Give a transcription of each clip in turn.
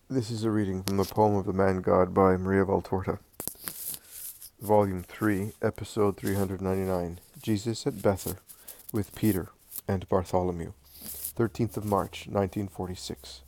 This is a reading from the poem of the Man God by Maria Valtorta, Volume 3, Episode 399, Jesus at Bether, with Peter and Bartholomew, 13th of March, 1946.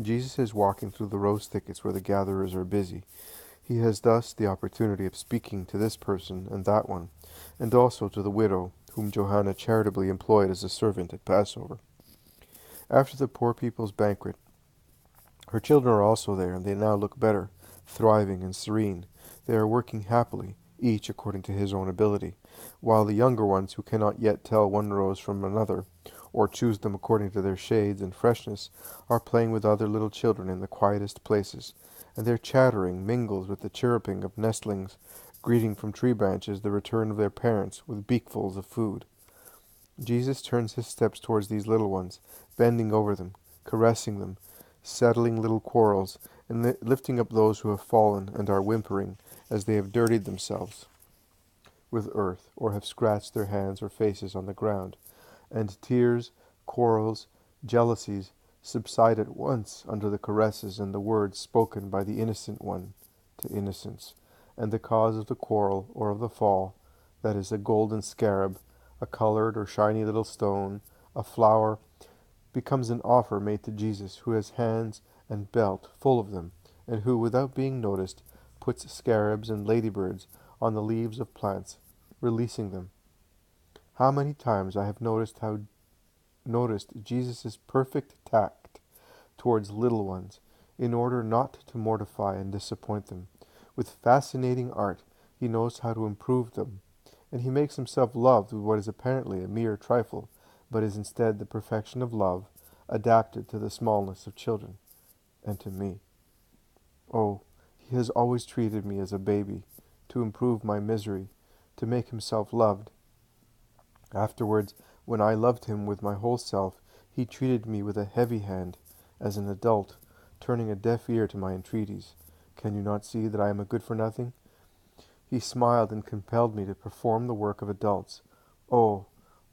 Jesus is walking through the rose thickets where the gatherers are busy. He has thus the opportunity of speaking to this person and that one, and also to the widow whom Johanna charitably employed as a servant at Passover. After the poor people's banquet, her children are also there, and they now look better, thriving and serene. They are working happily, each according to his own ability, while the younger ones, who cannot yet tell one rose from another, or choose them according to their shades and freshness, are playing with other little children in the quietest places, and their chattering mingles with the chirruping of nestlings, greeting from tree branches the return of their parents with beakfuls of food. Jesus turns his steps towards these little ones, bending over them, caressing them, settling little quarrels, and lifting up those who have fallen and are whimpering, as they have dirtied themselves with earth, or have scratched their hands or faces on the ground. And tears, quarrels, jealousies subside at once under the caresses and the words spoken by the innocent one to innocence, and the cause of the quarrel or of the fall, that is, a golden scarab, a colored or shiny little stone, a flower, becomes an offer made to Jesus, who has hands and belt full of them, and who, without being noticed, puts scarabs and ladybirds on the leaves of plants, releasing them. How many times I have noticed Jesus' perfect tact towards little ones, in order not to mortify and disappoint them. With fascinating art, he knows how to improve them, and he makes himself loved with what is apparently a mere trifle, but is instead the perfection of love, adapted to the smallness of children, and to me. Oh, he has always treated me as a baby, to improve my misery, to make himself loved. Afterwards, when I loved him with my whole self, he treated me with a heavy hand, as an adult, turning a deaf ear to my entreaties. Can you not see that I am a good-for-nothing? He smiled and compelled me to perform the work of adults. Oh,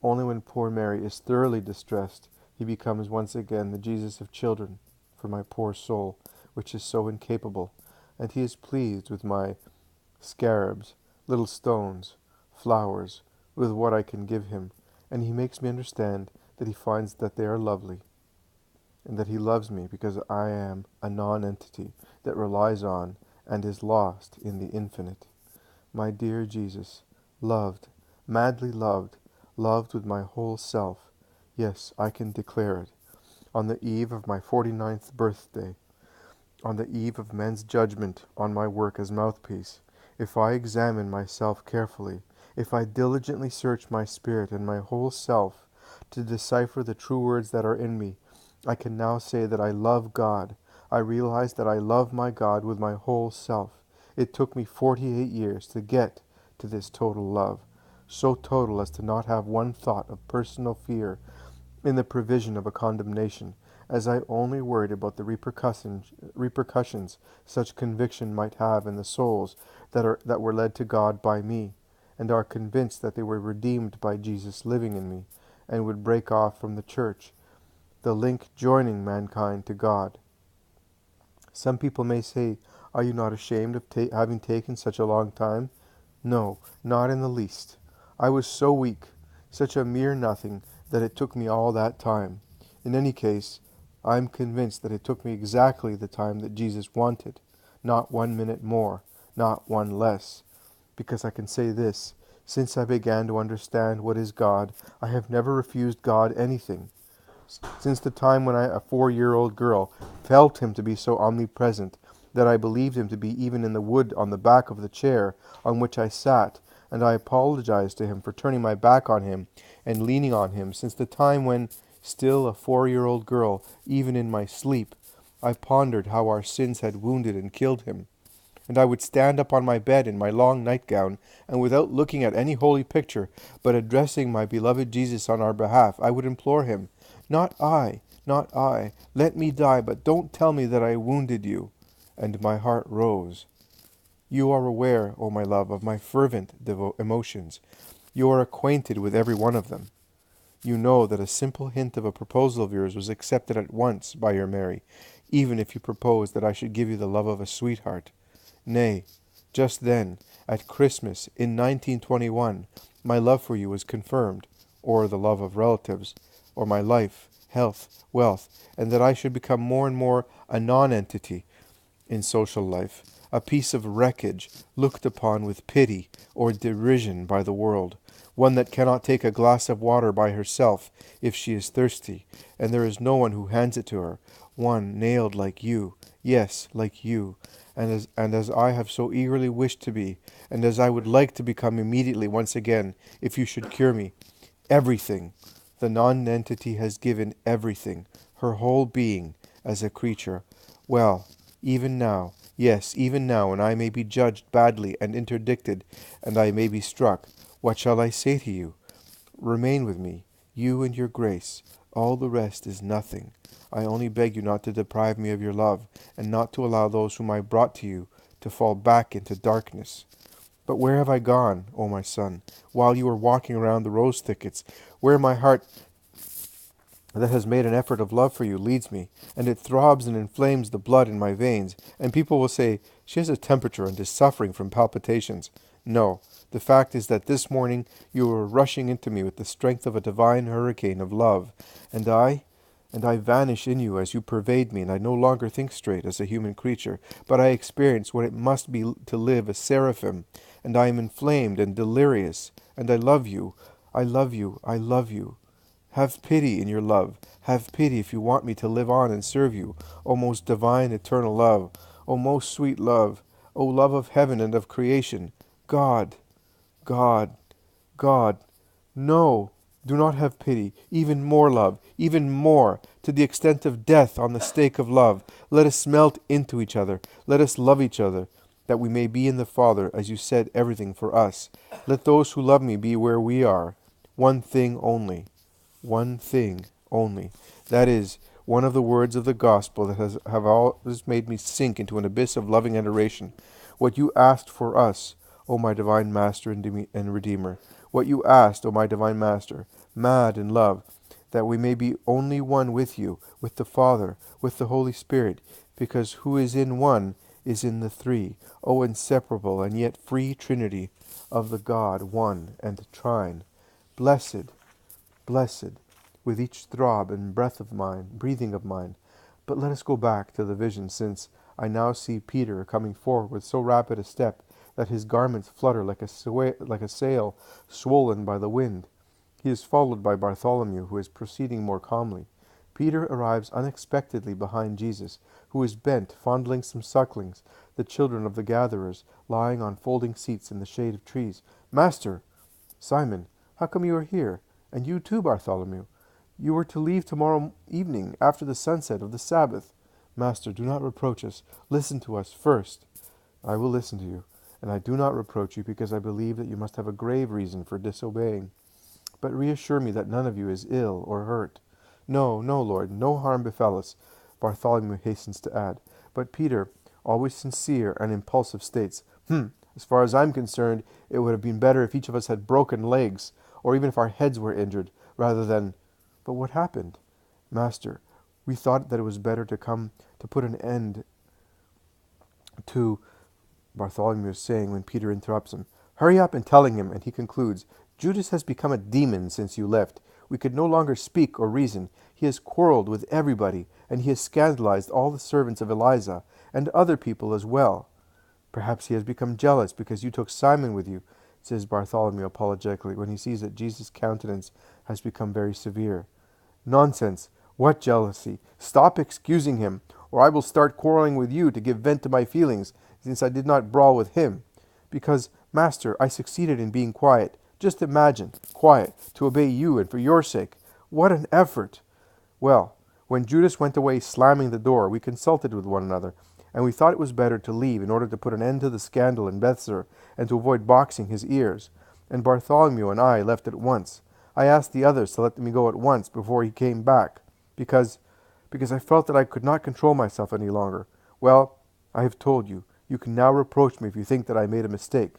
only when poor Mary is thoroughly distressed, he becomes once again the Jesus of children, for my poor soul, which is so incapable, and he is pleased with my scarabs, little stones, flowers, with what I can give him, and he makes me understand that he finds that they are lovely, and that he loves me because I am a non-entity that relies on and is lost in the infinite. My dear Jesus, loved, madly loved, loved with my whole self. Yes, I can declare it. On the eve of my 49th birthday, on the eve of men's judgment on my work as mouthpiece, if I examine myself carefully, if I diligently search my spirit and my whole self to decipher the true words that are in me, I can now say that I love God. I realize that I love my God with my whole self. It took me 48 years to get to this total love, so total as to not have one thought of personal fear in the provision of a condemnation, as I only worried about the repercussions such conviction might have in the souls that were led to God by me, and are convinced that they were redeemed by Jesus living in me, and would break off from the church, the link joining mankind to God. Some people may say, are you not ashamed of having taken such a long time? No, not in the least. I was so weak, such a mere nothing, that it took me all that time. In any case, I am convinced that it took me exactly the time that Jesus wanted, not 1 minute more, not one less. Because I can say this, since I began to understand what is God, I have never refused God anything. Since the time when I, a 4-year-old girl, felt him to be so omnipresent that I believed him to be even in the wood on the back of the chair on which I sat, and I apologized to him for turning my back on him and leaning on him, since the time when, still a 4-year-old girl, even in my sleep, I pondered how our sins had wounded and killed him. And I would stand up on my bed in my long nightgown, and without looking at any holy picture, but addressing my beloved Jesus on our behalf, I would implore him, not I, not I, let me die, but don't tell me that I wounded you. And my heart rose. You are aware, O my love, of my fervent emotions. You are acquainted with every one of them. You know that a simple hint of a proposal of yours was accepted at once by your Mary. even if you proposed that I should give you the love of a sweetheart. Nay, just then, at Christmas in 1921, my love for you was confirmed, or the love of relatives, or my life, health, wealth, and that I should become more and more a non-entity in social life, a piece of wreckage looked upon with pity or derision by the world, one that cannot take a glass of water by herself if she is thirsty, and there is no one who hands it to her, one nailed like you, yes, like you, and as I have so eagerly wished to be, and as I would like to become immediately once again, if you should cure me. Everything. The non-entity has given everything, her whole being, as a creature. Well, even now, yes, even now, and I may be judged badly and interdicted, and I may be struck. What shall I say to you? Remain with me, you and your grace. All the rest is nothing. I only beg you not to deprive me of your love, and not to allow those whom I brought to you to fall back into darkness. But where have I gone, O my son, while you were walking around the rose thickets, where my heart that has made an effort of love for you leads me, and it throbs and inflames the blood in my veins, and people will say, she has a temperature and is suffering from palpitations. No, the fact is that this morning you were rushing into me with the strength of a divine hurricane of love, and I vanish in you as you pervade me, and I no longer think straight as a human creature, but I experience what it must be to live a seraphim, and I am inflamed and delirious, and I love you, I love you, I love you. Have pity in your love. Have pity if you want me to live on and serve you, O most divine eternal love, O most sweet love, O love of heaven and of creation. God, God, God, no, do not have pity, even more love, even more, to the extent of death on the stake of love. Let us melt into each other, let us love each other, that we may be in the Father, as you said everything for us. Let those who love me be where we are. One thing only. One thing only. That is one of the words of the gospel that have always made me sink into an abyss of loving adoration. What you asked for us, O my divine Master and Redeemer, what you asked, O my divine Master, mad in love, that we may be only one with you, with the Father, with the Holy Spirit, because who is in one is in the three, O inseparable and yet free Trinity of the God, one and trine. Blessed, blessed, with each throb and breathing of mine. But let us go back to the vision, since I now see Peter coming forward with so rapid a step that his garments flutter like a sail swollen by the wind. He is followed by Bartholomew, who is proceeding more calmly. Peter arrives unexpectedly behind Jesus, who is bent, fondling some sucklings, the children of the gatherers, lying on folding seats in the shade of trees. Master! Simon, how come you are here? And you too, Bartholomew. You were to leave tomorrow evening, after the sunset of the Sabbath. Master, do not reproach us. Listen to us first. I will listen to you, and I do not reproach you, because I believe that you must have a grave reason for disobeying. But reassure me that none of you is ill or hurt. No, no, Lord, no harm befell us, Bartholomew hastens to add. But Peter, always sincere and impulsive, states, as far as I'm concerned, it would have been better if each of us had broken legs, or even if our heads were injured, rather than... But what happened? Master, we thought that it was better to come to put an end to... Bartholomew is saying when Peter interrupts him. Hurry up and telling him, and he concludes, Judas has become a demon since you left. We could no longer speak or reason. He has quarreled with everybody, and he has scandalized all the servants of Eliza, and other people as well. Perhaps he has become jealous because you took Simon with you, says Bartholomew apologetically, when he sees that Jesus' countenance has become very severe. Nonsense! What jealousy? Stop excusing him, or I will start quarreling with you to give vent to my feelings, since I did not brawl with him. Because, Master, I succeeded in being quiet. Just imagine, quiet, to obey you and for your sake. What an effort! Well, when Judas went away slamming the door, we consulted with one another, and we thought it was better to leave in order to put an end to the scandal in Bether and to avoid boxing his ears. And Bartholomew and I left at once. I asked the others to let me go at once before he came back, because I felt that I could not control myself any longer. Well, I have told you. You can now reproach me if you think that I made a mistake.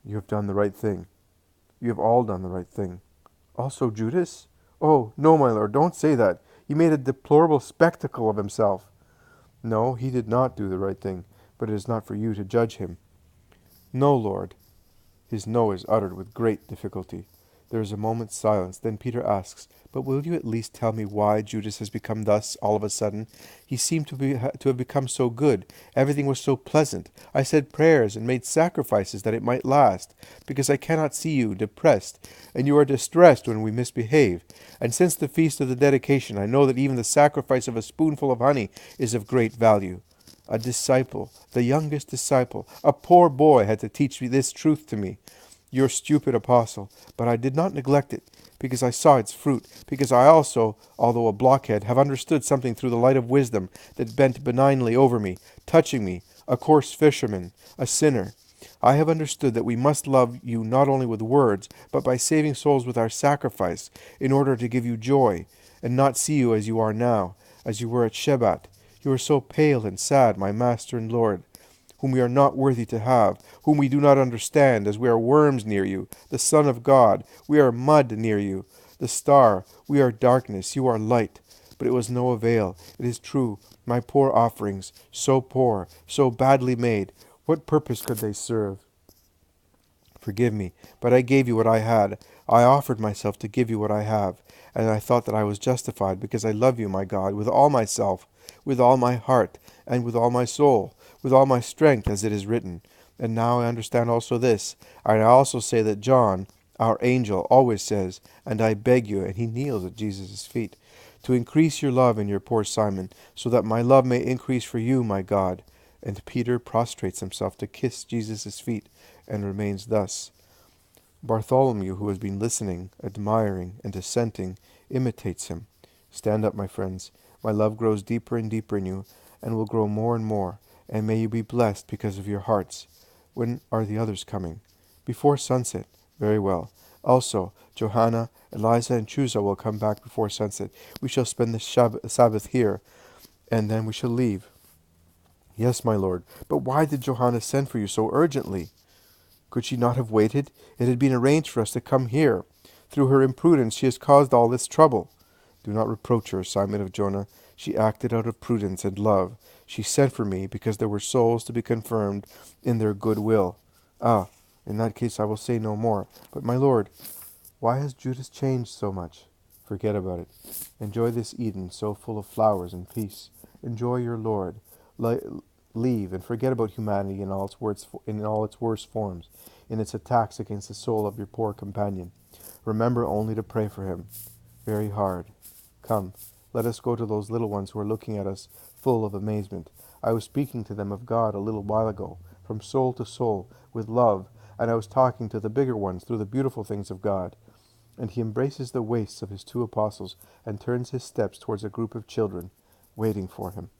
You have done the right thing. You have all done the right thing. Also Judas? Oh, no, my lord, don't say that. He made a deplorable spectacle of himself. No, he did not do the right thing, but it is not for you to judge him. No, Lord. His no is uttered with great difficulty. There is a moment's silence. Then Peter asks, "But will you at least tell me why Judas has become thus all of a sudden? He seemed to have become so good. Everything was so pleasant. I said prayers and made sacrifices that it might last, because I cannot see you depressed, and you are distressed when we misbehave. And since the feast of the dedication, I know that even the sacrifice of a spoonful of honey is of great value." A disciple, the youngest disciple, a poor boy, had to teach me this truth to me. Your stupid apostle, but I did not neglect it, because I saw its fruit, because I also, although a blockhead, have understood something through the light of wisdom that bent benignly over me, touching me, a coarse fisherman, a sinner. I have understood that we must love you not only with words, but by saving souls with our sacrifice, in order to give you joy, and not see you as you are now, as you were at Shebat. You are so pale and sad, my Master and Lord, whom we are not worthy to have, whom we do not understand, as we are worms near you, the Son of God, we are mud near you, the star, we are darkness, you are light. But it was no avail. It is true, my poor offerings, so poor, so badly made, what purpose could they serve? Forgive me, but I gave you what I had. I offered myself to give you what I have, and I thought that I was justified, because I love you, my God, with all myself, with all my heart, and with all my soul, with all my strength, as it is written. And now I understand also this, and I also say that John, our angel, always says, and I beg you, and he kneels at Jesus' feet, to increase your love in your poor Simon, so that my love may increase for you, my God. And Peter prostrates himself to kiss Jesus' feet, and remains thus. Bartholomew, who has been listening, admiring, and assenting, imitates him. Stand up, my friends. My love grows deeper and deeper in you, and will grow more and more, and may you be blessed because of your hearts. When are the others coming? Before sunset. Very well. Also, Johanna, Eliza, and Chusa will come back before sunset. We shall spend the Sabbath here, and then we shall leave. Yes, my lord, but why did Johanna send for you so urgently? Could she not have waited? It had been arranged for us to come here. Through her imprudence she has caused all this trouble. Do not reproach her, Simon of Jonah. She acted out of prudence and love. She sent for me because there were souls to be confirmed in their good will. Ah, in that case I will say no more. But my lord, why has Judas changed so much? Forget about it. Enjoy this Eden so full of flowers and peace. Enjoy your Lord. Leave and forget about humanity in all its worst forms, in its attacks against the soul of your poor companion. Remember only to pray for him. Very hard. Come, let us go to those little ones who are looking at us full of amazement. I was speaking to them of God a little while ago, from soul to soul, with love, and I was talking to the bigger ones through the beautiful things of God. And he embraces the waists of his two apostles and turns his steps towards a group of children, waiting for him.